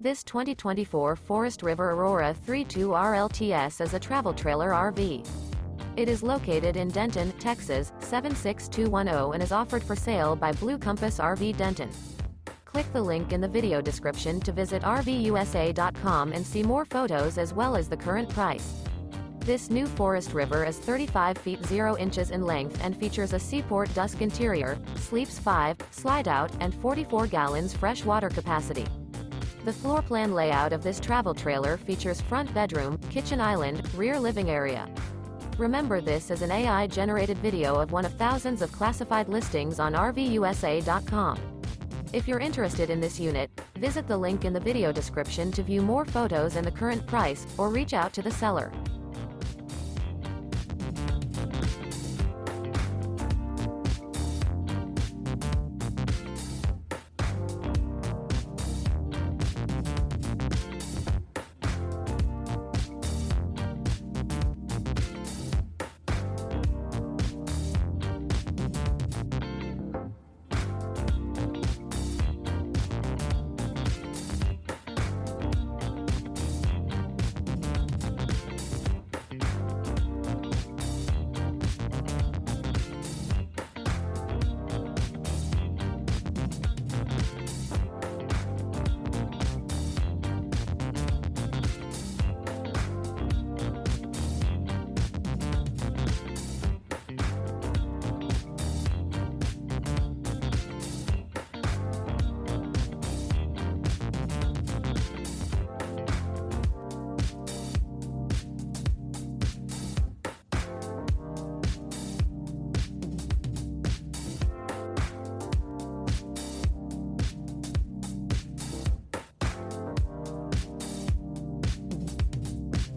This 2024 Forest River Aurora 32RLTS is a travel trailer RV. It is located in Denton, Texas, 76210 and is offered for sale by Blue Compass RV Denton. Click the link in the video description to visit RVUSA.com and see more photos as well as the current price. This new Forest River is 35 feet 0 inches in length and features a SEAPORT DUSK interior, sleeps 5, Slideout, and 44 gallons fresh water capacity. The floor plan layout of this travel trailer features front bedroom, kitchen island, rear living area. Remember, this is an AI-generated video of one of thousands of classified listings on RVUSA.com. If you're interested in this unit, visit the link in the video description to view more photos and the current price, or reach out to the seller.